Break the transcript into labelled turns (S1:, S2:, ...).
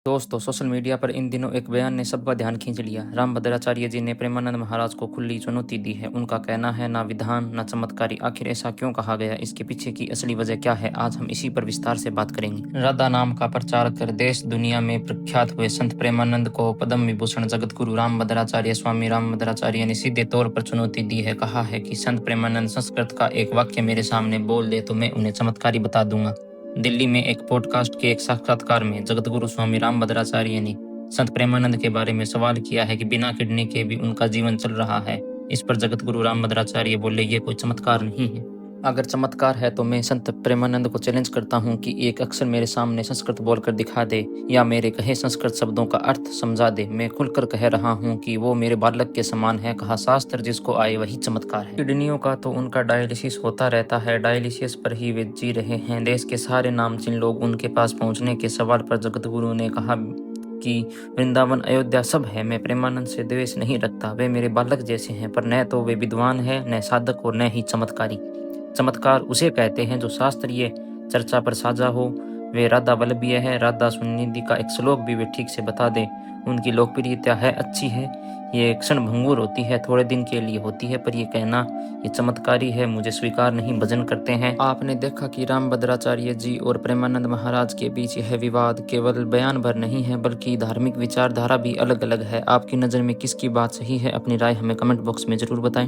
S1: दोस्तों, social media पर इन दिनों एक बयान ने सबका ध्यान खींच लिया। रामभद्राचार्य जी ने प्रेमानंद महाराज को खुली चुनौती दी है। उनका कहना है, ना विधान ना चमत्कारी। आखिर ऐसा क्यों कहा गया? इसके पीछे की असली वजह क्या है? आज हम इसी पर विस्तार से बात करेंगे। राधा नाम का प्रचार कर देश दुनिया में प्रख्यात हुए संत प्रेमानंद को पद्म विभूषण जगत गुरु रामभद्राचार्य स्वामी रामभद्राचार्य ने सीधे तौर पर चुनौती दी है। कहा है कि संत प्रेमानंद संस्कृत का एक वाक्य मेरे सामने बोल दे तो मैं उन्हें चमत्कारी बता दूंगा। दिल्ली में एक पॉडकास्ट के एक साक्षात्कार में जगतगुरु स्वामी रामभद्राचार्य ने संत प्रेमानंद के बारे में सवाल किया है कि बिना किडनी के भी उनका जीवन चल रहा है। इस पर जगतगुरु रामभद्राचार्य बोले, ये कोई चमत्कार नहीं है। अगर चमत्कार है तो मैं संत प्रेमानंद को चैलेंज करता हूँ कि एक अक्षर मेरे सामने संस्कृत बोलकर दिखा दे या मेरे कहे संस्कृत शब्दों का अर्थ समझा दे। मैं खुलकर कह रहा हूँ कि वो मेरे बालक के समान है। कहा शास्त्र, जिसको आए वही चमत्कार है। किडनियों का तो उनका डायलिसिस होता रहता है, डायलिसिस पर ही वे जी रहे हैं। देश के सारे नामचीन लोग उनके पास पहुँचने के सवाल पर जगतगुरु ने कहा कि वृंदावन अयोध्या सब है, मैं प्रेमानंद से द्वेष नहीं रखता। वे मेरे बालक जैसे हैं, पर न तो वे विद्वान है, न साधक और न ही चमत्कारी। चमत्कार उसे कहते हैं जो शास्त्रीय चर्चा पर साझा हो। वे राधा वल्लभीय है। राधा सुनिधि का एक श्लोक भी वे ठीक से बता दे। उनकी लोकप्रियता है, अच्छी है, ये क्षण भंगुर होती है, थोड़े दिन के लिए होती है, पर ये कहना ये चमत्कारी है मुझे स्वीकार नहीं। भजन करते हैं। आपने देखा कि रामभद्राचार्य जी और प्रेमानंद महाराज के बीच यह विवाद केवल बयान भर नहीं है, बल्कि धार्मिक विचारधारा भी अलग अलग है। आपकी नज़र में किसकी बात सही है? अपनी राय हमें कमेंट बॉक्स में जरूर बताएं।